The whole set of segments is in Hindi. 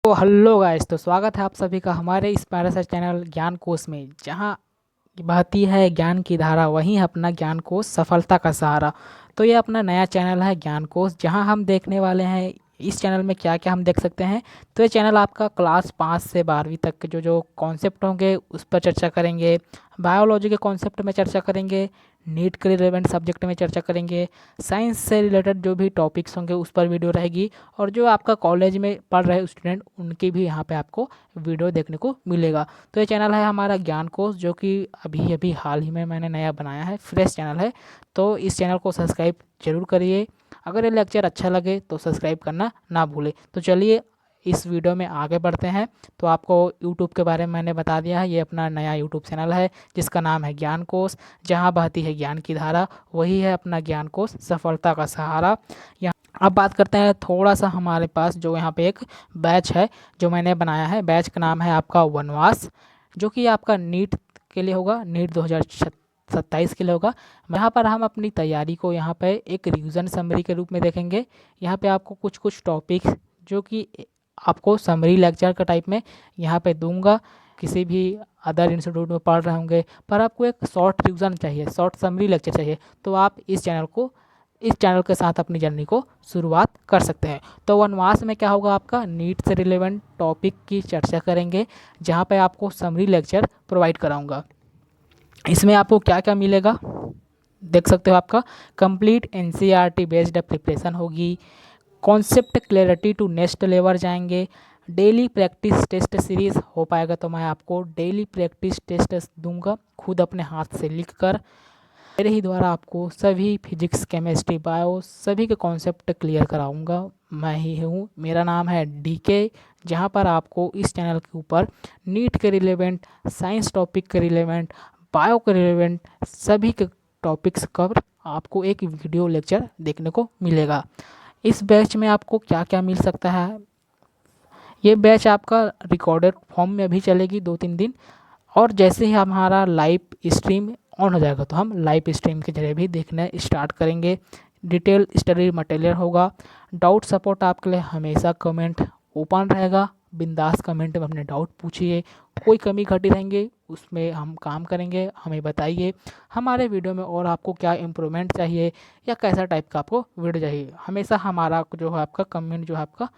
तो हेलो गाइस, तो स्वागत है आप सभी का हमारे इस प्यारे सा चैनल ज्ञान कोश में, जहां बहती है ज्ञान की धारा, वहीं है अपना ज्ञान कोश सफलता का सहारा। तो ये अपना नया चैनल है ज्ञान कोश, जहां हम देखने वाले हैं इस चैनल में क्या क्या हम देख सकते हैं। तो ये चैनल आपका क्लास 5 से 12वीं तक के जो जो कॉन्सेप्ट होंगे उस पर चर्चा करेंगे। बायोलॉजी के कॉन्सेप्ट में चर्चा करेंगे, नीट के रिलेवेंट सब्जेक्ट में चर्चा करेंगे, साइंस से रिलेटेड जो भी टॉपिक्स होंगे उस पर वीडियो रहेगी। और जो आपका कॉलेज में पढ़ रहे स्टूडेंट उनकी भी यहाँ पे आपको वीडियो देखने को मिलेगा। तो ये चैनल है हमारा ज्ञान कोश, जो कि अभी अभी हाल ही में मैंने नया बनाया है, फ्रेश चैनल है। तो इस चैनल को सब्सक्राइब जरूर करिए। अगर ये लेक्चर अच्छा लगे तो सब्सक्राइब करना ना भूलें। तो चलिए इस वीडियो में आगे बढ़ते हैं। तो आपको यूट्यूब के बारे में मैंने बता दिया है, ये अपना नया यूट्यूब चैनल है जिसका नाम है ज्ञान कोश, जहाँ बहती है ज्ञान की धारा, वही है अपना ज्ञान कोश सफलता का सहारा। यहाँ अब बात करते हैं थोड़ा सा हमारे पास जो यहाँ पे एक बैच है जो मैंने बनाया है। बैच का नाम है आपका वनवास, जो कि आपका नीट के लिए होगा, नीट 2027 के लिए होगा। यहाँ पर हम अपनी तैयारी को यहाँ पे एक रिवीजन समरी के रूप में देखेंगे। यहाँ पे आपको कुछ कुछ टॉपिक्स जो कि आपको समरी लेक्चर का टाइप में यहाँ पे दूंगा। किसी भी अदर इंस्टीट्यूट में पढ़ रहे होंगे पर आपको एक शॉर्ट रिवीजन चाहिए, शॉर्ट समरी लेक्चर चाहिए, तो आप इस चैनल के साथ अपनी जर्नी को शुरुआत कर सकते हैं। तो वनवास में क्या होगा, आपका नीट से रिलेवेंट टॉपिक की चर्चा करेंगे, जहाँ पे आपको समरी लेक्चर प्रोवाइड कराऊंगा। इसमें आपको क्या क्या मिलेगा देख सकते हो। आपका कंप्लीट एनसीईआरटी बेस्ड प्रिपरेशन होगी, concept clarity to next level जाएंगे, डेली प्रैक्टिस टेस्ट सीरीज़ हो पाएगा तो मैं आपको डेली प्रैक्टिस टेस्ट दूंगा खुद अपने हाथ से लिख कर। मेरे ही द्वारा आपको सभी फिजिक्स केमिस्ट्री बायो सभी के कॉन्सेप्ट क्लियर कराऊंगा। मैं ही हूँ, मेरा नाम है डीके, जहाँ पर आपको इस चैनल के ऊपर नीट के रिलेवेंट, साइंस टॉपिक के रिलेवेंट, बायो के रिलेवेंट सभी के टॉपिक्स कवर आपको एक वीडियो लेक्चर देखने को मिलेगा। इस बैच में आपको क्या क्या मिल सकता है, ये बैच आपका रिकॉर्डेड फॉर्म में अभी चलेगी 2-3 दिन, और जैसे ही हमारा लाइव स्ट्रीम ऑन हो जाएगा तो हम लाइव स्ट्रीम के जरिए भी देखना स्टार्ट करेंगे। डिटेल स्टडी मटेरियल होगा। डाउट सपोर्ट आपके लिए हमेशा कमेंट ओपन रहेगा, बिंदास कमेंट में अपने डाउट पूछिए। कोई कमी घटी रहेंगे उसमें हम काम करेंगे, हमें बताइए हमारे वीडियो में और आपको क्या इम्प्रूवमेंट चाहिए या कैसा टाइप का आपको वीडियो चाहिए। हमेशा हमारा जो है आपका कमेंट जो है आपका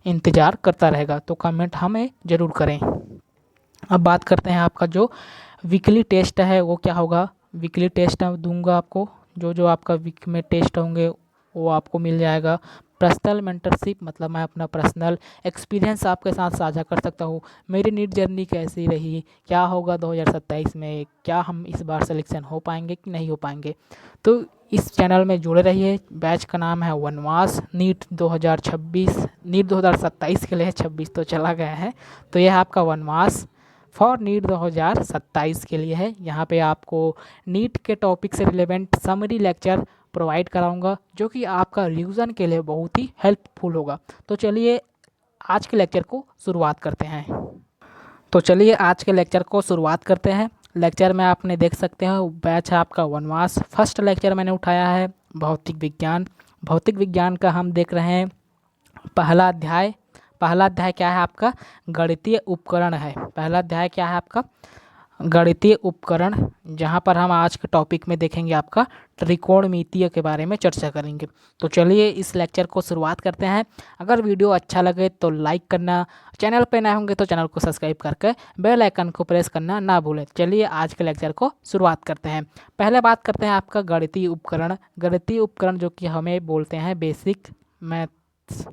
इंतज़ार करता रहेगा, तो कमेंट हमें ज़रूर करें। अब बात करते हैं आपका जो वीकली टेस्ट है वो क्या होगा। वीकली टेस्ट दूंगा आपको, जो जो आपका वीक में टेस्ट होंगे वो आपको मिल जाएगा। पर्सनल मेंटरशिप मतलब मैं अपना पर्सनल एक्सपीरियंस आपके साथ साझा कर सकता हूँ। मेरी नीट जर्नी कैसी रही, क्या होगा 2027 में, क्या हम इस बार सिलेक्शन हो पाएंगे कि नहीं हो पाएंगे। तो इस चैनल में जुड़े रहिए। बैच का नाम है वनवास नीट 2026, नीट 2027 के लिए, 26 तो चला गया है। तो यह आपका वनवास फॉर नीट 2027 के लिए है। यहाँ पे आपको नीट के टॉपिक से रिलेवेंट समरी लेक्चर प्रोवाइड कराऊंगा, जो कि आपका रिवीजन के लिए बहुत ही हेल्पफुल होगा। तो चलिए आज के लेक्चर को शुरुआत करते हैं। तो चलिए आज के लेक्चर को शुरुआत करते हैं। लेक्चर में आपने देख सकते हो बैच है आपका वनवास। फर्स्ट लेक्चर मैंने उठाया है भौतिक विज्ञान। भौतिक विज्ञान का हम देख रहे हैं पहला अध्याय। पहला अध्याय क्या है आपका, गणितीय उपकरण है। पहला अध्याय क्या है आपका, गणितीय उपकरण, जहाँ पर हम आज के टॉपिक में देखेंगे आपका त्रिकोणमितीय के बारे में चर्चा करेंगे। तो चलिए इस लेक्चर को शुरुआत करते हैं। अगर वीडियो अच्छा लगे तो लाइक करना, चैनल पे नए होंगे तो चैनल को सब्सक्राइब करके बेल आइकन को प्रेस करना ना भूलें। चलिए आज के लेक्चर को शुरुआत करते हैं। पहले बात करते हैं आपका गणितीय उपकरण। गणितीय उपकरण जो कि हमें बोलते हैं बेसिक मैथ्स।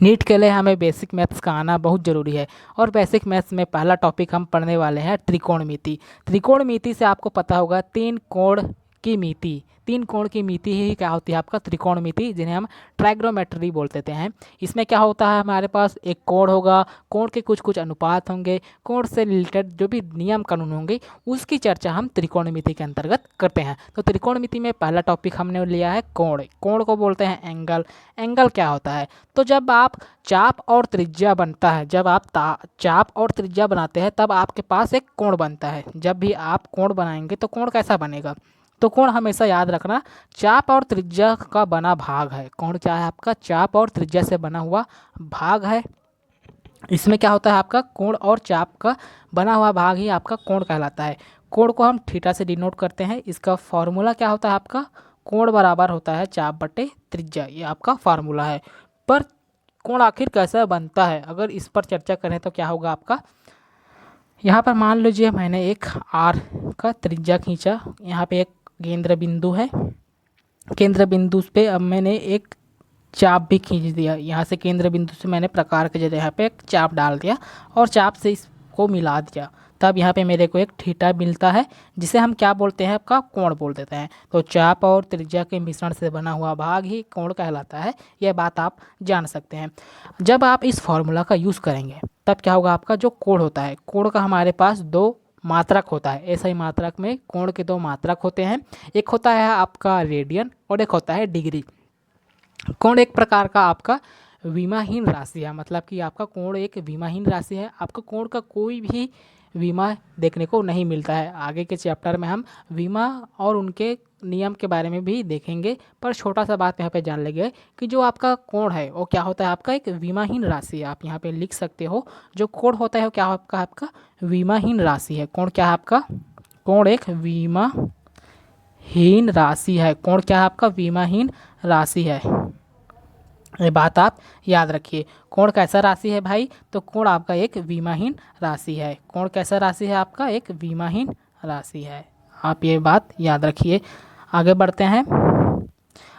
नीट के लिए हमें बेसिक मैथ्स का आना बहुत ज़रूरी है, और बेसिक मैथ्स में पहला टॉपिक हम पढ़ने वाले हैं त्रिकोणमिति। त्रिकोणमिति से आपको पता होगा तीन कोण की मिति, तीन कोण की मिति ही क्या होती है आपका त्रिकोणमिति, जिन्हें हम ट्राइग्नोमेट्री बोलते हैं। इसमें क्या होता है, हमारे पास एक कोण होगा, कोण के कुछ कुछ अनुपात होंगे, कोण से रिलेटेड जो भी नियम कानून होंगे उसकी चर्चा हम त्रिकोणमिति के अंतर्गत करते हैं। तो त्रिकोणमिति में पहला टॉपिक हमने लिया है कोण। कोण को बोलते हैं एंगल। एंगल क्या होता है, तो जब आप चाप और त्रिज्या बनता है, जब आप चाप और त्रिज्या बनाते हैं तब आपके पास एक कोण बनता है। जब भी आप कोण बनाएंगे तो कोण कैसा बनेगा, तो कोण हमेशा याद रखना चाप और त्रिज्या का बना भाग है। कोण क्या है आपका, चाप और त्रिज्या से बना हुआ भाग है। इसमें क्या होता है आपका कोण और चाप का बना हुआ भाग ही आपका कोण कहलाता है। कोण को हम थीटा से डिनोट करते हैं। इसका फॉर्मूला क्या होता है आपका, कोण बराबर होता है चाप बटे त्रिज्या, ये आपका फार्मूला है। पर कोण आखिर कैसा बनता है, अगर इस पर चर्चा करें तो क्या होगा आपका, यहाँ पर मान लीजिए मैंने एक आर का त्रिज्या खींचा, यहाँ पे एक केंद्र बिंदु है, केंद्र बिंदु पे अब मैंने एक चाप भी खींच दिया, यहाँ से केंद्र बिंदु से मैंने प्रकार के जगह यहाँ पे एक चाप डाल दिया और चाप से इसको मिला दिया, तब यहाँ पे मेरे को एक थीटा मिलता है, जिसे हम क्या बोलते हैं आपका कोण बोल देते हैं। तो चाप और त्रिज्या के मिश्रण से बना हुआ भाग ही कोण कहलाता है, यह बात आप जान सकते हैं। जब आप इस फॉर्मूला का यूज़ करेंगे तब क्या होगा, आपका जो कोण होता है, कोण का हमारे पास दो मात्रक होता है। ऐसा ही मात्रक में कोण के दो मात्रक होते हैं, एक होता है आपका रेडियन और एक होता है डिग्री। कोण एक प्रकार का आपका विमाहीन राशि है, मतलब कि आपका कोण एक विमाहीन राशि है, आपका कोण का कोई भी विमा देखने को नहीं मिलता है। आगे के चैप्टर में हम विमा और उनके नियम के बारे में भी देखेंगे, पर छोटा सा बात यहाँ पे जान लेंगे कि जो आपका कोण है वो क्या होता है, आपका एक विमाहीन राशि है। आप यहाँ पे लिख सकते हो, जो कोण होता है वो क्या आपका आपका विमाहीन राशि है। कोण क्या है आपका, कोण एक विमाहीन राशि है। कोण क्या है आपका, विमाहीन राशि है, ये बात आप याद रखिए। कोण कैसा राशि है भाई, तो कोण आपका एक विमाहीन राशि है। कोण कैसा राशि है आपका, एक विमाहीन राशि है, आप ये बात याद रखिए। आगे बढ़ते हैं,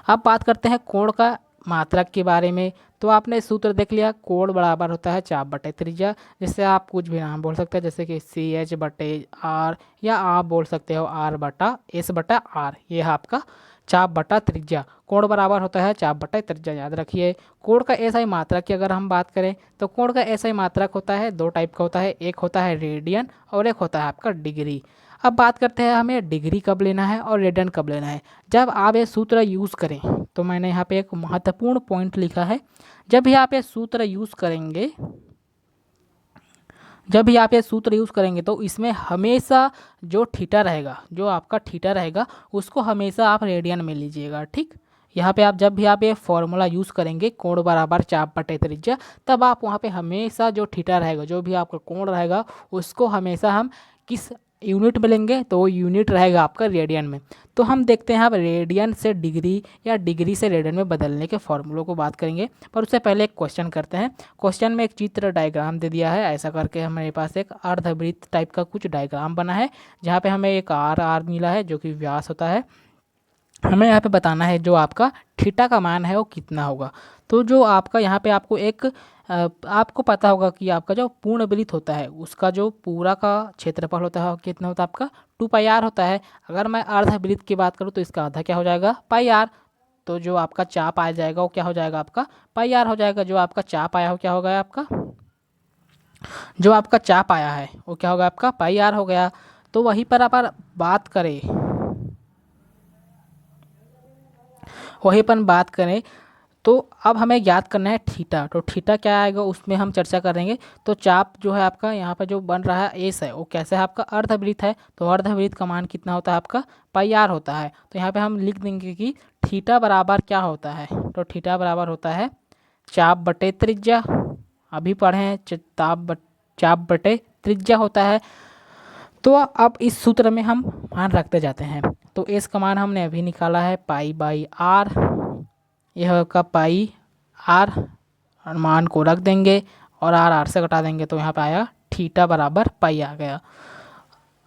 अब बात करते हैं कोण का मात्रक के बारे में। तो आपने सूत्र देख लिया, कोण बराबर होता है चाप बटे त्रिज्या, जिससे आप कुछ भी नाम बोल सकते हैं, जैसे कि सी एच बटे आर, या आप बोल सकते हो आर बटा एस बटा आर, ये है आपका चाप बटा त्रिज्या। कोण बराबर होता है चाप बटा त्रिज्या, याद रखिए। कोण का ऐसा ही मात्रक की अगर हम बात करें तो कोण का ऐसा ही मात्रक होता है, दो टाइप का होता है, एक होता है रेडियन और एक होता है आपका डिग्री। अब बात करते हैं हमें डिग्री कब लेना है और रेडियन कब लेना है। जब आप ये सूत्र यूज़ करें, तो मैंने यहाँ पे एक महत्वपूर्ण पॉइंट लिखा है, जब भी आप ये सूत्र यूज़ करेंगे, जब भी आप ये सूत्र यूज़ करेंगे तो इसमें हमेशा जो थीटा रहेगा, जो आपका थीटा रहेगा, उसको हमेशा आप रेडियन में लीजिएगा, ठीक। यहाँ पे आप जब भी आप ये फॉर्मूला यूज़ करेंगे, कोण बराबर चाप बटे त्रिज्या, तब आप वहाँ पे हमेशा जो थीटा रहेगा, जो भी आपका कोण रहेगा, उसको हमेशा हम किस यूनिट में लेंगे, तो वो यूनिट रहेगा आपका रेडियन में। तो हम देखते हैं अब रेडियन से डिग्री या डिग्री से रेडियन में बदलने के फॉर्मूलों को बात करेंगे, पर उससे पहले एक क्वेश्चन करते हैं। क्वेश्चन में एक चित्र डायग्राम दे दिया है, ऐसा करके हमारे पास एक अर्धवृत्त टाइप का कुछ डायग्राम बना है, जहाँ पे हमें एक आर मिला है जो कि व्यास होता है। हमें यहाँ पे बताना है जो आपका थीटा का मान है वो कितना होगा। तो जो आपका यहाँ पे आपको एक आपको पता होगा कि आपका जो पूर्ण वृत्त होता है उसका जो पूरा का क्षेत्रफल होता है वो कितना होता है आपका 2πr होता है। अगर मैं अर्धवृत्त की बात करूँ तो इसका आधा क्या हो जाएगा, πr। तो जो आपका चाप आ जाएगा वो क्या हो जाएगा आपका πr हो जाएगा। जो आपका चाप आया हो क्या होगा आपका, जो आपका चाप आया है वो क्या होगा आपका πr हो गया। तो वहीं पर आप बात करें, वहीं पर बात करें तो अब हमें याद करना है थीटा। तो थीटा क्या आएगा उसमें हम चर्चा करेंगे। तो चाप जो है आपका यहाँ पर जो बन रहा है एस है वो कैसा है आपका अर्धवृत्त है, तो अर्धवृत्त का मान कितना होता है आपका πr होता है। तो यहाँ पे हम लिख देंगे कि थीटा बराबर क्या होता है, तो थीटा बराबर होता है चाप बटे त्रिज्या। अभी पढ़े हैं चाप बटे त्रिज्या होता है। तो अब इस सूत्र में हम मान रखते जाते हैं। तो एस का मान हमने अभी निकाला है π/r, यह आपका πr, मान को रख देंगे और r से घटा देंगे, तो यहाँ पे आया थीटा बराबर पाई आ गया।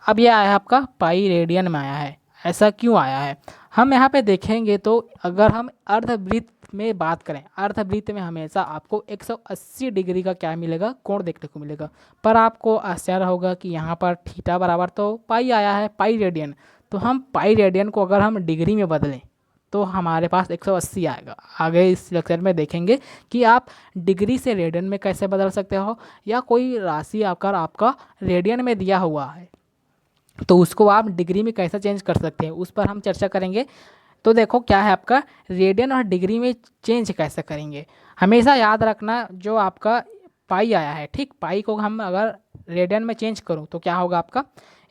अब यह आया आपका पाई रेडियन में आया है। ऐसा क्यों आया है हम यहाँ पे देखेंगे। तो अगर हम अर्धवृत्त में बात करें, अर्धवृत्त में हमेशा आपको 180 डिग्री का क्या मिलेगा, कोण देखने को मिलेगा। पर आपको आश्चर्य होगा कि यहाँ पर थीटा बराबर तो पाई आया है, पाई रेडियन। तो हम पाई रेडियन को अगर हम डिग्री में बदलें तो हमारे पास 180 आएगा। आगे इस लेक्चर में देखेंगे कि आप डिग्री से रेडियन में कैसे बदल सकते हो, या कोई राशि आकर आपका रेडियन में दिया हुआ है तो उसको आप डिग्री में कैसे चेंज कर सकते हैं, उस पर हम चर्चा करेंगे। तो देखो क्या है आपका रेडियन और डिग्री में चेंज कैसे करेंगे। हमेशा याद रखना जो आपका पाई आया है, ठीक, पाई को हम अगर रेडियन में चेंज करूँ तो क्या होगा आपका,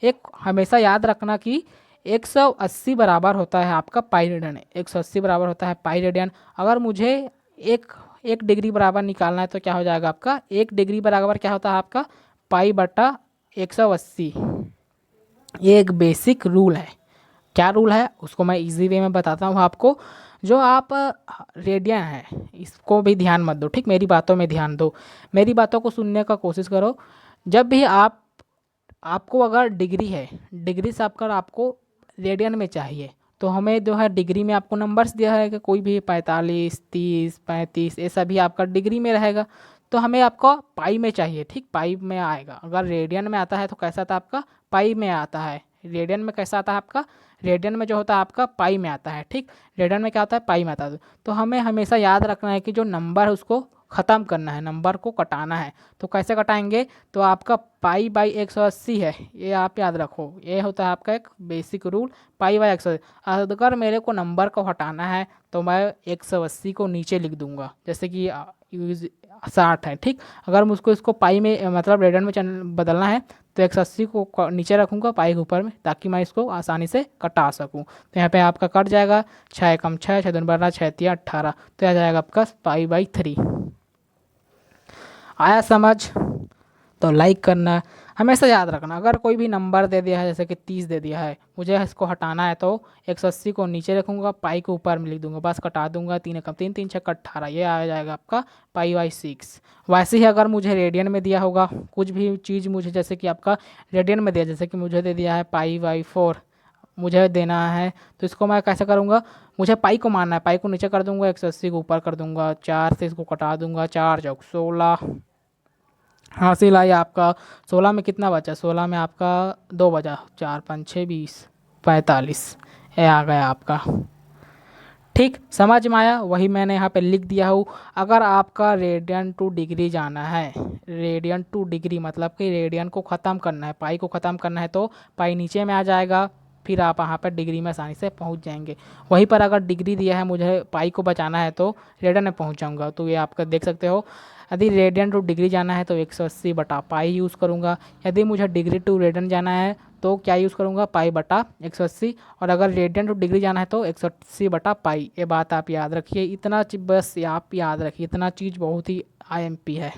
एक हमेशा याद रखना कि 180 बराबर होता है आपका पाई रेडियन, 180 बराबर होता है पाई रेडियन। अगर मुझे एक 1 डिग्री बराबर निकालना है तो क्या हो जाएगा आपका 1 डिग्री बराबर क्या होता है आपका पाई बटा 180। ये एक बेसिक रूल है। क्या रूल है उसको मैं इजी वे में बताता हूँ आपको। जो आप रेडियन है इसको भी ध्यान मत दो, ठीक, मेरी बातों में ध्यान दो, मेरी बातों को सुनने का कोशिश करो। जब भी आपको अगर डिग्री है, डिग्री से आपको रेडियन में चाहिए, तो हमें जो है डिग्री में आपको नंबर्स दिया है कि कोई भी 45, 30, 35 ये सभी आपका डिग्री में रहेगा। तो हमें आपको पाई में चाहिए, ठीक, पाई में आएगा। अगर रेडियन में आता है तो कैसा था आपका पाई में आता है। रेडियन में कैसा आता है आपका, रेडियन में जो होता है आपका पाई में आता है, ठीक, रेडियन में क्या होता है पाई में आता है। तो हमें हमेशा याद रखना है कि जो नंबर है उसको ख़त्म करना है, नंबर को कटाना है। तो कैसे कटाएंगे, तो आपका पाई बाई 180 है, ये आप याद रखो, ये होता है आपका एक बेसिक रूल, पाई बाई 180। अगर मेरे को नंबर को हटाना है तो मैं 180 को नीचे लिख दूंगा, जैसे कि 60 है, ठीक। अगर मुझको इसको पाई में मतलब रेडियन में बदलना है तो 180 को नीचे रखूँगा पाई के ऊपर में, ताकि मैं इसको आसानी से कटा सकूँ। तो यहाँ पे आपका कट जाएगा 6 कम 6, 6 दूनी 12, 6 तिया 18, तो आ जाएगा आपका पाई बाई 3। आया समझ, तो लाइक करना। हमेशा याद रखना अगर कोई भी नंबर दे दिया है, जैसे कि 30 दे दिया है, मुझे इसको हटाना है तो 180 को नीचे रखूँगा, पाई को ऊपर में लिख दूंगा, बस कटा दूंगा। 3 कम 3, 3 6 18, ये आ जाएगा आपका पाई बाई 6। वैसे ही अगर मुझे रेडियन में दिया होगा कुछ भी चीज़, मुझे जैसे कि आपका रेडियन में दिया, जैसे कि मुझे दे दिया है पाई बाई 4 मुझे देना है, तो इसको मैं कैसे करूँगा, मुझे पाई को मानना है, पाई को नीचे कर दूंगा, 180 को ऊपर कर दूंगा, 4 से इसको कटा दूंगा, 4 चौक 16 हासिल आई आपका। 16 में कितना बचा, 16 में आपका 2 बचा, 4 5 6 20 45, ये आ गया आपका। ठीक, समझ में आया, वही मैंने यहाँ पे लिख दिया हूँ। अगर आपका रेडियन टू डिग्री जाना है, रेडियन टू डिग्री मतलब कि रेडियन को ख़त्म करना है, पाई को ख़त्म करना है, तो पाई नीचे में आ जाएगा, फिर आप यहाँ पर डिग्री में आसानी से पहुँच जाएंगे। वहीं पर अगर डिग्री दिया है मुझे पाई को बचाना है तो रेडियन में पहुँच जाऊँगा। तो ये आपका देख सकते हो, यदि रेडियन टू डिग्री जाना है तो 180 बटा पाई यूज़ करूँगा। यदि मुझे डिग्री टू रेडियन जाना है तो क्या यूज़ करूँगा, पाई बटा 180। और अगर रेडियन टू डिग्री जाना है तो 180 बटा पाई। ये बात आप याद रखिए, इतना बस आप याद रखिए, इतना चीज़ बहुत ही आईएमपी है।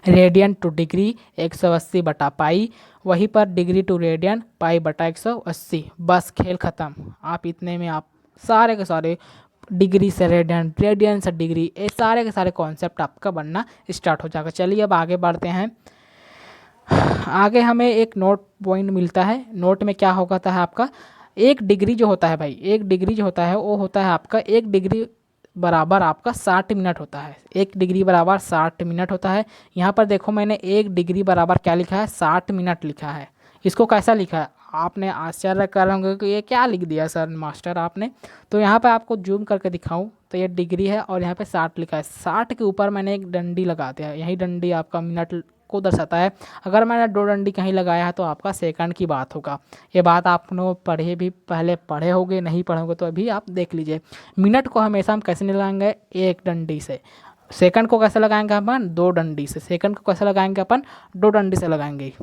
रेडियन टू डिग्री 180 बटा पाई, वहीं पर डिग्री टू रेडियन पाई बटा 180, बस खेल ख़त्म। आप इतने में आप सारे के सारे डिग्री से रेडियन, रेडियन से डिग्री, ये सारे के सारे कॉन्सेप्ट आपका बनना स्टार्ट हो जाएगा। चलिए अब आगे बढ़ते हैं। आगे हमें एक नोट पॉइंट मिलता है। नोट में क्या होता है आपका, एक डिग्री जो होता है भाई, एक डिग्री जो होता है वो होता है आपका, एक डिग्री बराबर आपका 60 मिनट होता है। एक डिग्री बराबर 60 मिनट होता है। यहाँ पर देखो मैंने एक डिग्री बराबर क्या लिखा है, 60 मिनट लिखा है। इसको कैसा लिखा है, आपने आश्चर्य कर रहे होंगे कि ये क्या लिख दिया सर मास्टर आपने। तो यहाँ पे आपको जूम करके दिखाऊं तो ये डिग्री है और यहाँ पे 60 लिखा है। 60 के ऊपर मैंने एक डंडी लगा दिया है, यही डंडी आपका मिनट को दर्शाता है। अगर मैंने 2 डंडी कहीं लगाया है तो आपका सेकंड की बात होगा। ये बात आपने पढ़े भी, पहले पढ़े होंगे, नहीं पढ़े होंगे तो अभी आप देख लीजिए। मिनट को हमेशा हम कैसे नहीं लगाएंगे, एक डंडी से। सेकंड को कैसे लगाएंगे अपन, 2 डंडी से। सेकंड को कैसे लगाएंगे अपन, 2 डंडी से लगाएंगे।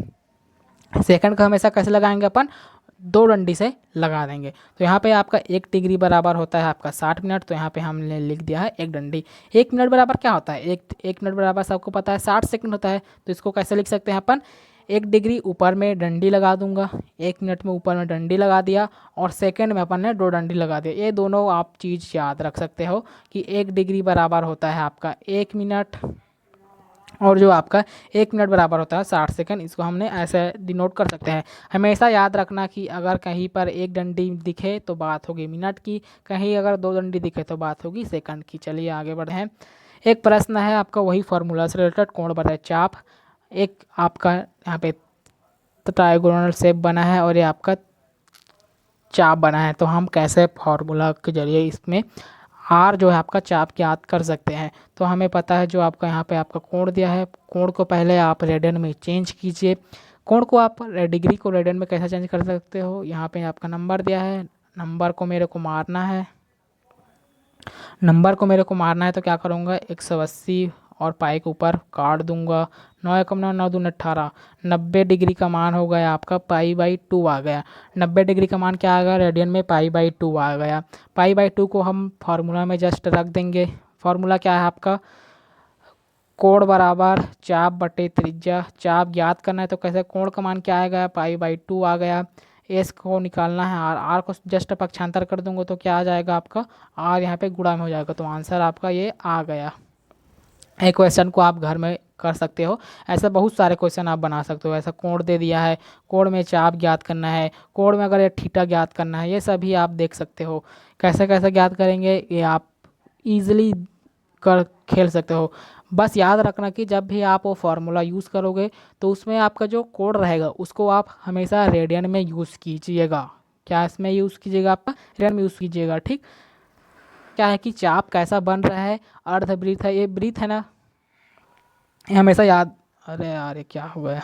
सेकंड को हमेशा कैसे लगाएंगे अपन, 2 डंडी से लगा देंगे। तो यहाँ पे आपका 1 डिग्री बराबर होता है आपका 60 मिनट, तो यहाँ पे हमने लिख दिया है 1 डंडी। 1 मिनट बराबर क्या होता है, एक मिनट बराबर सबको पता है 60 सेकंड होता है। तो इसको कैसे लिख सकते हैं अपन, 1 डिग्री ऊपर में डंडी लगा दूंगा, 1 मिनट में ऊपर में डंडी लगा दिया, और सेकंड में अपन ने 2 डंडी लगा दिया। ये दोनों आप चीज़ याद रख सकते हो कि 1 डिग्री बराबर होता है आपका 1 मिनट, और जो आपका 1 मिनट बराबर होता है 60 सेकंड। इसको हमने ऐसे डिनोट कर सकते हैं। हमेशा याद रखना कि अगर कहीं पर 1 डंडी दिखे तो बात होगी मिनट की, कहीं अगर 2 डंडी दिखे तो बात होगी सेकंड की। चलिए आगे बढ़े हैं। एक प्रश्न है आपका वही फार्मूला से रिलेटेड, कोण बटा चाप। एक आपका यहाँ पे ट्रायंगुलर शेप बना है और ये आपका चाप बना है। तो हम कैसे फार्मूला के जरिए इसमें आर जो है आपका चाप की याद कर सकते हैं। तो हमें पता है जो आपका यहाँ पे आपका कोण दिया है, कोण को पहले आप रेडियन में चेंज कीजिए। कोण को आप डिग्री को रेडियन में कैसे चेंज कर सकते हो, यहाँ पे आपका नंबर दिया है, नंबर को मेरे को मारना है, नंबर को मेरे को मारना है। तो क्या करूँगा, 180 और पाई के ऊपर काट दूंगा, 9 एकम 9, 9 दूनी 18, 90 डिग्री का मान हो गया आपका पाई बाई 2 आ गया। 90 डिग्री का मान क्या आ गया, रेडियन में पाई बाई 2 आ गया। पाई बाई 2 को हम फार्मूला में जस्ट रख देंगे, फॉर्मूला क्या है आपका, कोण बराबर चाप बटे त्रिज्या। चाप ज्ञात करना है तो कैसे, कोण का मान क्या आएगा, पाई/2 आ गया। एस को निकालना है, आर को जस्ट पक्षांतर कर दूंगा तो क्या आ जाएगा आपका, आर यहाँ पे गुणा में हो जाएगा, तो आंसर आपका ये आ गया। एक क्वेश्चन को आप घर में कर सकते हो, ऐसा बहुत सारे क्वेश्चन आप बना सकते हो। ऐसा कोण दे दिया है, कोण में चाप ज्ञात करना है, कोण में अगर ये थीटा ज्ञात करना है, ये सभी आप देख सकते हो। कैसे कैसे ज्ञात करेंगे ये आप इजीली कर खेल सकते हो। बस याद रखना कि जब भी आप वो फार्मूला यूज़ करोगे तो उसमें आपका जो कोण रहेगा उसको आप हमेशा रेडियन में यूज़ कीजिएगा। क्या इसमें यूज़ कीजिएगा, आपका रेडियन में यूज़ कीजिएगा, ठीक। क्या है कि चाप कैसा बन रहा है, अर्धवृत्त है, ये वृत्त है ना, ये हमेशा याद, अरे यार ये क्या हो गया,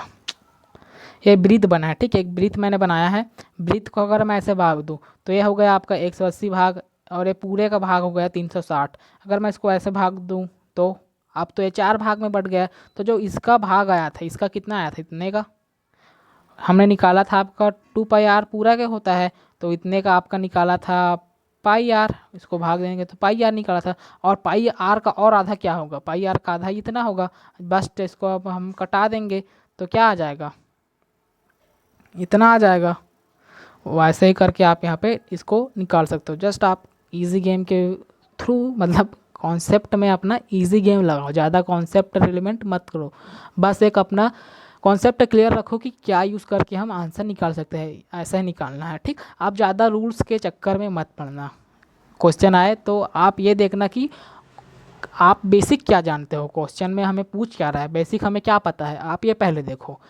ये वृत्त बना है, ठीक है, एक वृत्त मैंने बनाया है। वृत्त को अगर मैं ऐसे भाग दूँ तो ये हो गया आपका 180 भाग, और ये पूरे का भाग हो गया 360। अगर मैं इसको ऐसे भाग दूँ तो अब तो ये 4 भाग में बट गया। तो जो इसका भाग आया था, इसका कितना आया था, इतने का हमने निकाला था आपका 2πr पूरा का होता है, तो इतने का आपका निकाला था πr, इसको भाग देंगे तो πr निकाला था। और πr का और आधा क्या होगा, πr का आधा इतना होगा, बस इसको अब हम कटा देंगे तो क्या आ जाएगा, इतना आ जाएगा। वैसे ही करके आप यहाँ पे इसको निकाल सकते हो। जस्ट आप इजी गेम के थ्रू, मतलब कॉन्सेप्ट में अपना इजी गेम लगाओ, ज़्यादा कॉन्सेप्ट रिलेवेंट मत करो, बस एक अपना कॉन्सेप्ट क्लियर रखो कि क्या यूज़ करके हम आंसर निकाल सकते हैं, ऐसा ही निकालना है, ठीक। आप ज़्यादा रूल्स के चक्कर में मत पड़ना। क्वेश्चन आए तो आप ये देखना कि आप बेसिक क्या जानते हो, क्वेश्चन में हमें पूछ क्या रहा है, बेसिक हमें क्या पता है, आप ये पहले देखो।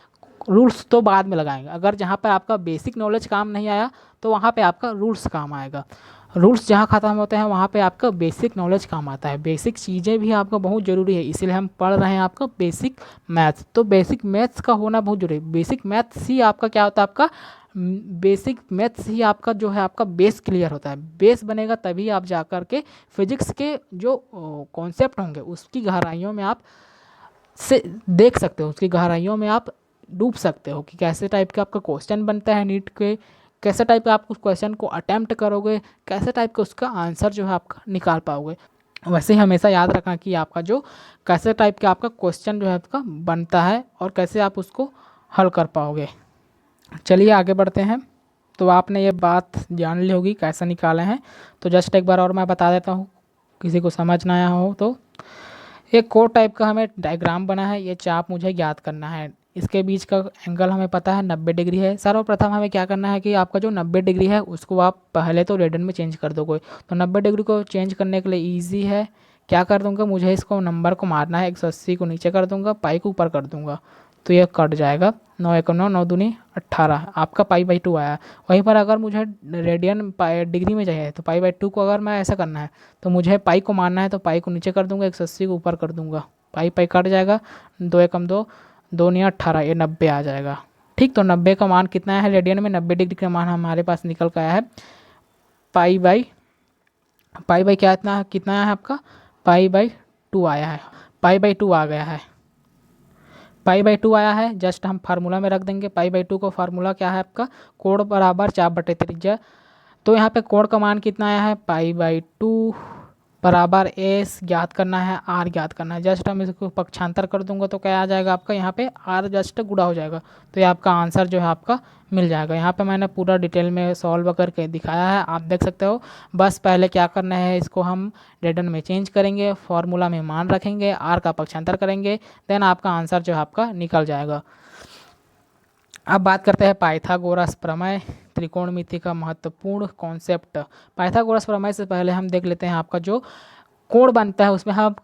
रूल्स तो बाद में लगाएंगे, अगर जहाँ पर आपका बेसिक नॉलेज काम नहीं आया तो वहाँ पे आपका रूल्स काम आएगा। रूल्स जहाँ ख़त्म होते हैं वहाँ पे आपका बेसिक नॉलेज काम आता है। बेसिक चीज़ें भी आपका बहुत ज़रूरी है, इसीलिए हम पढ़ रहे हैं आपका बेसिक मैथ्स। तो बेसिक मैथ्स का होना बहुत जरूरी है। बेसिक मैथ्स ही आपका क्या होता है, आपका बेसिक मैथ्स ही आपका जो है आपका बेस क्लियर होता है। बेस बनेगा तभी आप जा कर के फिजिक्स के जो कॉन्सेप्ट होंगे उसकी गहराइयों में आप से देख सकते हो, उसकी गहराइयों में आप डूब सकते हो कि कैसे टाइप का आपका क्वेश्चन बनता है नीट के, कैसे टाइप का आप उस क्वेश्चन को अटैम्प्ट करोगे, कैसे टाइप का उसका आंसर जो है आपका निकाल पाओगे। वैसे ही हमेशा याद रखना कि आपका जो कैसे टाइप का आपका क्वेश्चन जो है आपका बनता है और कैसे आप उसको हल कर पाओगे। चलिए आगे बढ़ते हैं। तो आपने ये बात जान ली होगी कैसे निकाले हैं, तो जस्ट एक बार और मैं बता देता हूँ किसी को समझ ना आया हो तो। एक कोड टाइप का हमें डायग्राम बना है, ये चाप मुझे ज्ञात करना है। इसके बीच का एंगल हमें पता है 90 डिग्री है। सर्वप्रथम हमें क्या करना है कि आपका जो 90 डिग्री है उसको आप पहले तो रेडियन में चेंज कर दोगे। तो 90 डिग्री को चेंज करने के लिए ईजी है, क्या कर दूंगा, मुझे इसको नंबर को मारना है, 180 को नीचे कर दूंगा, पाई को ऊपर कर दूंगा, तो ये कट जाएगा। 9 1 9, 9 दूनी 18, आपका पाई/2 आया। वहीं पर अगर मुझे रेडियन डिग्री में चाहिए तो पाई/2 को अगर मैं ऐसा करना है तो मुझे पाई को मारना है, तो पाई को नीचे कर दूंगा, 180 को ऊपर कर दूंगा, पाई पाई कट जाएगा, 2 1 2, 2 9 18, ये 90 आ जाएगा, ठीक। तो 90 का मान कितना है रेडियन में, 90 डिग्री का मान हमारे पास निकल कर आया है पाई बाई क्या इतना कितना है आपका, पाई/2 आया है, पाई/2 आ गया है, पाई/2 आया है। जस्ट हम फार्मूला में रख देंगे। पाई/2 का फार्मूला क्या है आपका, कोण बराबर चाप बटे त्रिज्या। तो यहाँ पे कोण का मान कितना आया है, पाई/2 बराबर एस ज्ञात करना है, आर ज्ञात करना है। जस्ट हम इसको पक्षांतर कर दूंगा तो क्या आ जाएगा आपका, यहाँ पे आर जस्ट गुणा हो जाएगा, तो ये आपका आंसर जो है आपका मिल जाएगा। यहाँ पे मैंने पूरा डिटेल में सॉल्व करके दिखाया है, आप देख सकते हो। बस पहले क्या करना है, इसको हम रेडियन में चेंज करेंगे, फार्मूला में मान रखेंगे, आर का पक्षांतर करेंगे, देन आपका आंसर जो है आपका निकल जाएगा। अब बात करते हैं पाइथागोरस प्रमेय, त्रिकोणमिति का महत्वपूर्ण कॉन्सेप्ट। पाइथागोरस प्रमेय से पहले हम देख लेते हैं आपका जो कोण बनता है उसमें हम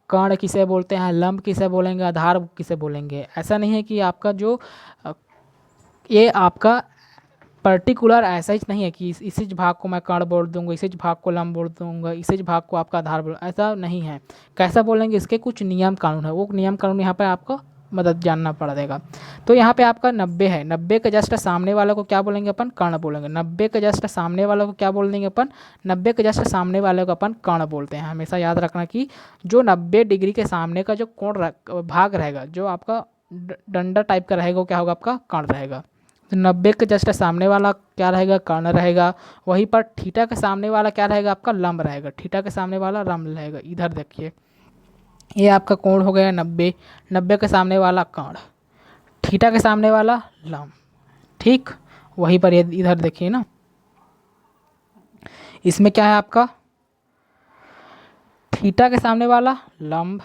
कर्ण किसे बोलते हैं, लंब किसे बोलेंगे, आधार किसे बोलेंगे। ऐसा नहीं है कि आपका जो ये आपका पर्टिकुलर ऐसा ही नहीं है कि इसी भाग को मैं कर्ण बोल दूंगा, इसी भाग को लंब बोल दूंगा, इसी भाग को आपका आधार बोल, ऐसा नहीं है। कैसा बोलेंगे, इसके कुछ नियम कानून है, वो नियम कानून यहाँ पे आपको मदद जानना पड़ेगा। तो यहाँ पे आपका 90 है, 90 के जस्ट सामने वाले को क्या बोलेंगे अपन, कर्ण बोलेंगे। 90 के जस्ट सामने वाले को क्या बोल देंगे अपन, 90 के जस्ट सामने वाले को अपन कर्ण बोलते हैं। हमेशा याद रखना कि जो 90 डिग्री के सामने का जो कोण भाग रहेगा, जो आपका डंडा टाइप का रहेगा, वो क्या होगा आपका कर्ण रहेगा। तो 90 के जस्ट सामने वाला क्या रहेगा, कर्ण रहेगा। वहीं पर थीटा के सामने वाला क्या रहेगा, आपका लंब रहेगा। थीटा के सामने वाला लंब रहेगा। इधर देखिए, ये आपका कोण हो गया 90, 90 के सामने वाला कर्ण, थीटा के सामने वाला लंब। ठीक, वहीं पर ये इधर देखिए ना, इसमें क्या है आपका थीटा के सामने वाला लंब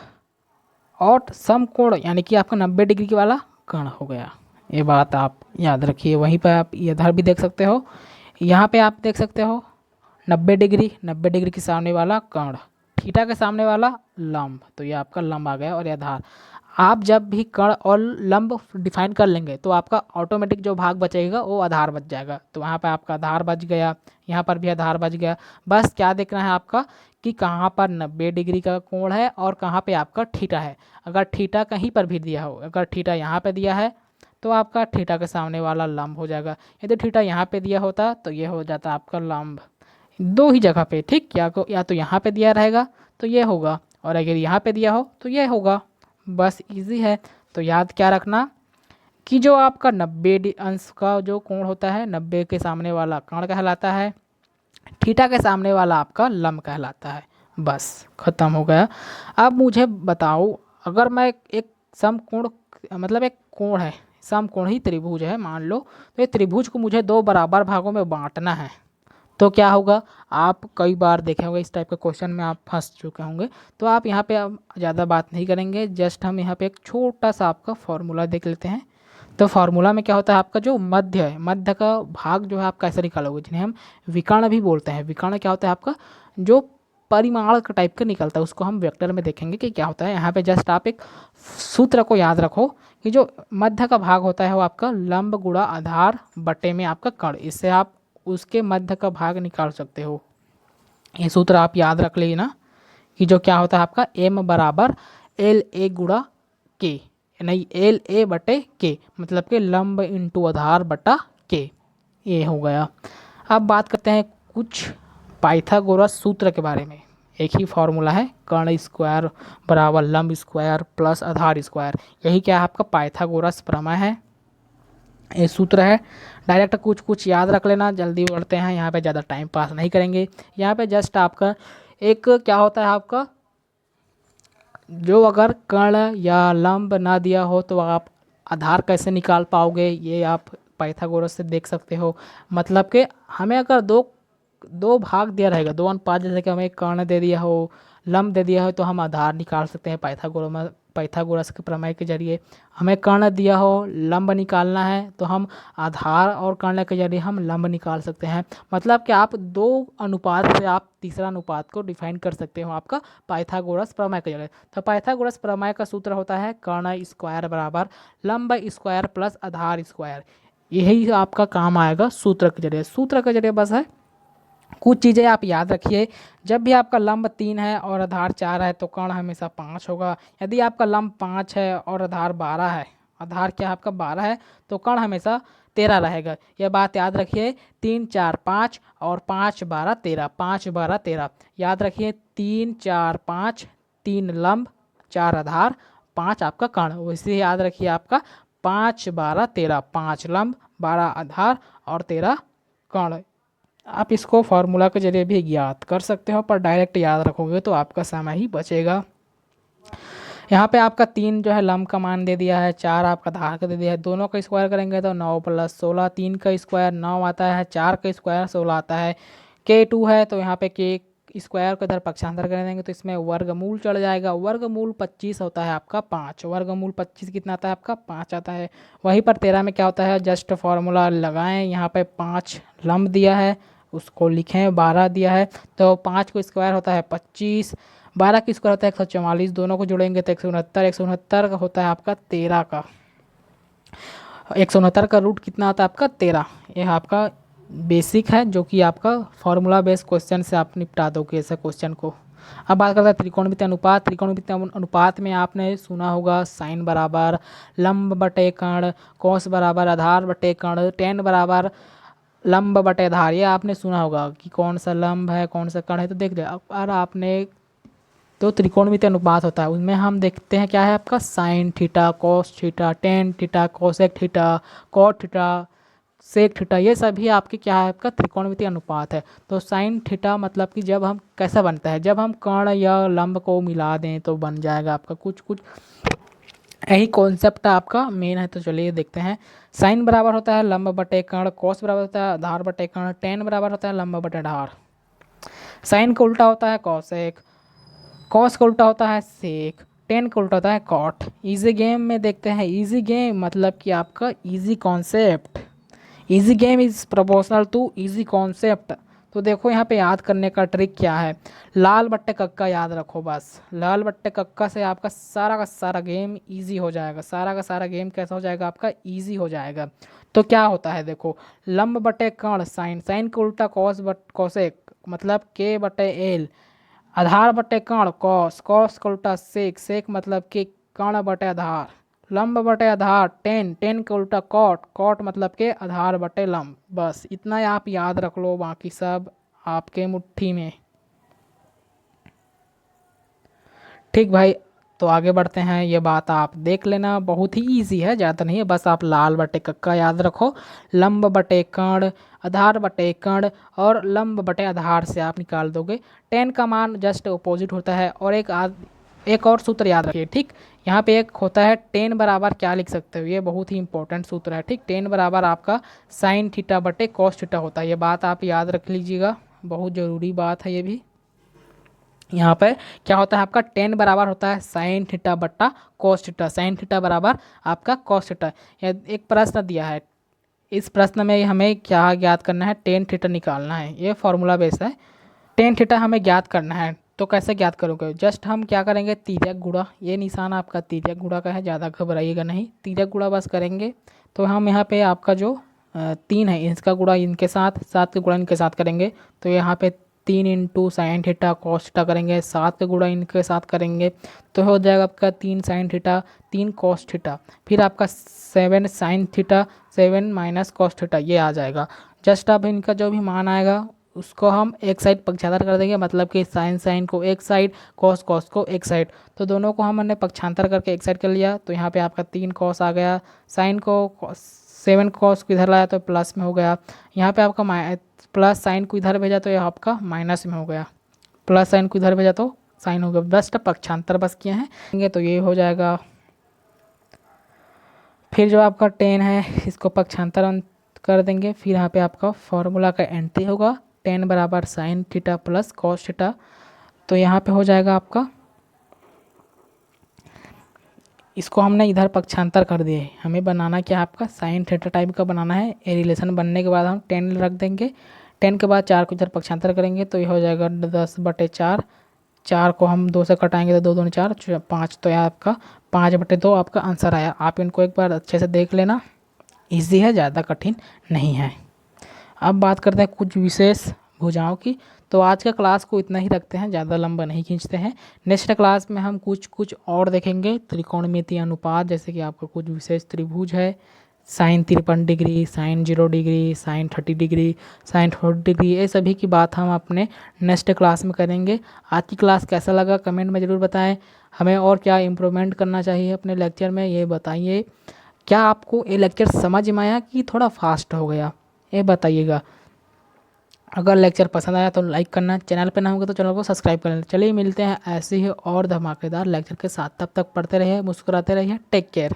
और समकोण यानी कि आपका 90 डिग्री वाला कर्ण हो गया। ये बात आप याद रखिए। वहीं पर आप इधर भी देख सकते हो, यहाँ पे आप देख सकते हो 90 डिग्री, 90 डिग्री के सामने वाला कर्ण, थीटा के सामने वाला लंब, तो ये आपका लंब आ गया। और ये आधार, आप जब भी कर्ण और लंब डिफाइन कर लेंगे तो आपका ऑटोमेटिक जो भाग बचेगा वो आधार बच जाएगा। तो वहाँ पे आपका आधार बच गया, यहाँ पर भी आधार बच गया। बस क्या देखना है आपका कि कहाँ पर 90 डिग्री का कोण है और कहाँ पे आपका थीटा है। अगर थीटा कहीं पर भी दिया हो, अगर थीटा यहाँ पे दिया है तो आपका थीटा के सामने वाला लंब हो जाएगा। यदि थीटा यहाँ पे दिया होता तो ये हो जाता आपका लंब। दो ही जगह पे, ठीक, या तो यहाँ पे दिया रहेगा तो ये होगा, और अगर यहाँ पे दिया हो तो ये होगा। बस इजी है। तो याद क्या रखना कि जो आपका 90 अंश का जो कोण होता है, 90 के सामने वाला कर्ण कहलाता है, थीटा के सामने वाला आपका लंब कहलाता है। बस खत्म हो गया। अब मुझे बताओ, अगर मैं एक समकोण, मतलब एक कोण है, समकोण ही त्रिभुज है मान लो, तो ये त्रिभुज को मुझे दो बराबर भागों में बांटना है, तो क्या होगा। आप कई बार देखे होंगे इस टाइप के क्वेश्चन में आप फंस चुके होंगे। तो आप यहाँ पे अब ज़्यादा बात नहीं करेंगे, जस्ट हम यहाँ पे एक छोटा सा आपका फॉर्मूला देख लेते हैं। तो फार्मूला में क्या होता है, आपका जो मध्य है, मध्य का भाग जो है आप कैसे निकालोगे, जिन्हें हम विकर्ण भी बोलते हैं। विकर्ण क्या होता है, आपका जो परिमाण का टाइप का निकलता है, उसको हम वेक्टर में देखेंगे कि क्या होता है। यहाँ पे जस्ट आप एक सूत्र को याद रखो कि जो मध्य का भाग होता है वो आपका लंब गुणा आधार बटे में आपका कर्ण, इससे आप उसके मध्य का भाग निकाल सकते हो। ये सूत्र आप याद रख लेना कि जो क्या होता है आपका m बराबर एल ए गुणा के, नहीं एल ए बटे के, मतलब कि लंब इंटू आधार बटा के, ये हो गया। अब बात करते हैं कुछ पाइथागोरस सूत्र के बारे में। एक ही फॉर्मूला है, कर्ण स्क्वायर बराबर लंब स्क्वायर प्लस आधार स्क्वायर, यही क्या है आपका पाइथागोरस प्रमेय है, ये सूत्र है। डायरेक्ट कुछ कुछ याद रख लेना, जल्दी बढ़ते हैं, यहाँ पे ज़्यादा टाइम पास नहीं करेंगे। यहाँ पे जस्ट आपका एक क्या होता है आपका, जो अगर कर्ण या लंब ना दिया हो तो आप आधार कैसे निकाल पाओगे, ये आप पाइथागोरस से देख सकते हो। मतलब कि हमें अगर दो दो भाग दिया रहेगा, दो अनुपात, जैसे कि हमें कर्ण दे दिया हो, लंब दे दिया हो, तो हम आधार निकाल सकते हैं पाइथागोरस के प्रमेय के जरिए। हमें कर्ण दिया हो, लंब निकालना है, तो हम आधार और कर्ण के जरिए हम लंब निकाल सकते हैं। मतलब कि आप दो अनुपात से आप तीसरा अनुपात को डिफाइन कर सकते हो आपका पाइथागोरस प्रमेय के जरिए। तो पाइथागोरस प्रमेय का सूत्र होता है कर्ण स्क्वायर बराबर लंब स्क्वायर प्लस आधार स्क्वायर। यही आपका काम आएगा सूत्र के जरिए। सूत्र के जरिए बस है, कुछ चीज़ें आप याद रखिए। जब भी आपका लंब 3 है और आधार 4 है तो कर्ण हमेशा 5 होगा। यदि आपका लंब 5 है और आधार 12 है, आधार क्या है आपका 12 है, तो कर्ण हमेशा 13 रहेगा। यह बात याद रखिए। 3 4 5 और 5 12 13, 5 12 13 याद रखिए। 3 4 5, 3 लंब 4 आधार 5 आपका कर्ण। वैसे याद रखिए आपका 5 12 13, 5 लंब 12 आधार और 13 कर्ण। आप इसको फार्मूला के जरिए भी याद कर सकते हो, पर डायरेक्ट याद रखोगे तो आपका समय ही बचेगा। यहाँ पे आपका 3 जो है लंब का मान दे दिया है, 4 आपका आधार का दे दिया है। दोनों का स्क्वायर करेंगे तो 9 + 16, 3 का स्क्वायर 9 आता है, 4 का स्क्वायर 16 आता है। K2 है तो यहाँ पे के स्क्वायर को इधर पक्षांतर कर देंगे तो इसमें वर्गमूल चढ़ जाएगा। वर्गमूल 25 होता है आपका 5, वर्गमूल 25 कितना आता है आपका 5 आता है। वहीं पर 13 में क्या होता है, जस्ट फार्मूला लगाएं। यहाँ पे 5 लंब दिया है, उसको लिखें, 12 दिया है, तो 5 को स्क्वायर होता है 25, 12 की स्क्वायर होता है 144, दोनों को जोड़ेंगे तो 169, 169 का होता है आपका 13 का, 169 का रूट कितना आता है आपका 13। यह आपका बेसिक है जो कि आपका फार्मूला बेस्ड क्वेश्चन से आप निपटा दोगे ऐसे क्वेश्चन को। अब बात करते हैं त्रिकोणमितीय अनुपात। त्रिकोणमितीय अनुपात में आपने सुना होगा साइन बराबर लंब बटे कर्ण, कॉस बराबर आधार बटे कर्ण, टेन बराबर लंब बटे आधार। ये आपने सुना होगा कि कौन सा लंब है कौन सा कर्ण है। तो देख लिया। अब आपने तो त्रिकोणमितीय अनुपात होता है, उसमें हम देखते हैं क्या है आपका sine theta, cos theta, tan theta, cosec theta, cot theta, sec theta, ये सभी आपके क्या है, आपका त्रिकोणमितीय अनुपात है। तो साइन थीटा मतलब कि जब हम कैसा बनता है, जब हम कर्ण या लंब को मिला दें तो बन जाएगा आपका कुछ कुछ, यही कॉन्सेप्ट आपका मेन है। तो चलिए देखते हैं। साइन बराबर होता है लंब बटे कर्ण, कॉस बराबर होता है आधार बटे कर्ण, टेन बराबर होता है लंब बटे आधार। साइन का उल्टा होता है कॉसेक, कॉस का उल्टा होता है सेक, टेन का उल्टा होता है कॉट। इजी गेम में देखते हैं। इजी गेम मतलब कि आपका easy concept, easy game is proportional to easy concept. तो देखो यहाँ पे याद करने का ट्रिक क्या है, लाल बट्टे कक्का याद रखो बस। लाल बट्टे कक्का से आपका सारा का सारा गेम इजी हो जाएगा, सारा का सारा गेम कैसा हो जाएगा, आपका इजी हो जाएगा। तो क्या होता है देखो, लंब बटे कर्ण साइन, साइन का उल्टा कॉस बट कॉसेक मतलब के बटे एल, आधार बटे कर्ण कॉस, कॉस का उल्टा सेक, सेक मतलब कि कर्ण बटे आधार, लंब बटे आधार टेन, टेन का उल्टा कॉट, कॉट मतलब के आधार बटे लंब। बस इतना आप याद रख लो, बाकी सब आपके मुट्ठी में। ठीक भाई, तो आगे बढ़ते हैं। ये बात आप देख लेना, बहुत ही इजी है, ज़्यादा नहीं है। बस आप लाल बटे कक्का याद रखो, लंब बटे कर्ण, आधार बटे कर्ण और लंब बटे आधार से आप निकाल दोगे। टेन का मान जस्ट अपोजिट होता है। और एक और सूत्र याद रखिए, ठीक। यहाँ पे एक होता है टेन बराबर क्या लिख सकते हो, ये बहुत ही इंपॉर्टेंट सूत्र है, ठीक। टेन बराबर आपका साइन थीटा बटे कॉस थीटा होता है, ये बात आप याद रख लीजिएगा, बहुत ज़रूरी बात है ये भी। यहाँ पे क्या होता है, आपका टेन बराबर होता है साइन थीटा बट्टा कॉस थीटा, साइन थीटा बराबर आपका कॉस थीटा। एक प्रश्न दिया है, इस प्रश्न में हमें क्या ज्ञात करना है, टेन थीटा निकालना है, ये फॉर्मूला बेस है। टेन थीटा हमें ज्ञात करना है, तो कैसे ज्ञात करोगे, जस्ट हम क्या करेंगे, तिर्यक गुणा, ये निशान आपका तिर्यक गुणा का है, ज़्यादा घबराइएगा नहीं, तिर्यक गुणा बस करेंगे। तो हम यहाँ पे आपका जो तीन है इसका गुणा इनके साथ, सात का गुणा इनके साथ करेंगे। तो यहाँ पे तीन into sine theta cos theta करेंगे, सात का गुणा इनके साथ करेंगे तो हो जाएगा आपका तीन साइन थीटा तीन कॉस थीटा, फिर आपका seven sine theta seven minus cos theta, ये आ जाएगा। जस्ट अब इनका जो भी मान आएगा उसको हम एक साइड पक्षांतर कर देंगे, मतलब कि साइन साइन को एक साइड, कॉस कॉस को एक साइड। तो दोनों को हमने पक्षांतर करके एक साइड कर लिया, तो यहाँ पे आपका तीन कॉस आ गया, साइन को सेवन कॉस को इधर लाया तो प्लस में हो गया, यहाँ पे आपका प्लस साइन को इधर भेजा तो यह आपका माइनस में हो गया, प्लस साइन को इधर भेजा तो साइन हो गया। बेस्ट पक्षांतर बस किए हैं तो ये हो जाएगा। फिर जो आपका टेन है इसको पक्षांतर कर देंगे, फिर यहाँ पे आपका फॉर्मूला का एंट्री होगा, टेन बराबर sine theta plus cos theta. तो यहाँ पे हो जाएगा आपका, इसको हमने इधर पक्षांतर कर दिए, हमें बनाना क्या है, आपका साइन थीटा टाइप का बनाना है। ये रिलेशन बनने के बाद हम टेन रख देंगे, टेन के बाद चार को इधर पक्षांतर करेंगे तो ये हो जाएगा 10/4, चार को हम दो से कटाएंगे तो दो दूनी चार, पाँच, तो यह आपका 5/2 आपका आंसर आया। आप इनको एक बार अच्छे से देख लेना, ईजी है, ज़्यादा कठिन नहीं है। अब बात करते हैं कुछ विशेष भुजाओं की। तो आज का क्लास को इतना ही रखते हैं, ज़्यादा लंबा नहीं खींचते हैं। नेक्स्ट क्लास में हम कुछ और देखेंगे, त्रिकोणमितीय अनुपात, जैसे कि आपका कुछ विशेष त्रिभुज है, sine 53 degree, sine 0 degree, sine 30 degree, sine 40 degree, ये सभी की बात हम अपने नेक्स्ट क्लास में करेंगे। आज की क्लास कैसा लगा कमेंट में ज़रूर बताएं, हमें और क्या इम्प्रूवमेंट करना चाहिए अपने लेक्चर में ये बताइए। क्या आपको ये लेक्चर समझ में आया कि थोड़ा फास्ट हो गया, ये बताइएगा। अगर लेक्चर पसंद आया तो लाइक करना, चैनल पर ना होगा तो चैनल को सब्सक्राइब कर लेना। चलिए मिलते हैं ऐसे ही और धमाकेदार लेक्चर के साथ, तब तक पढ़ते रहिए, मुस्कुराते रहिए, टेक केयर।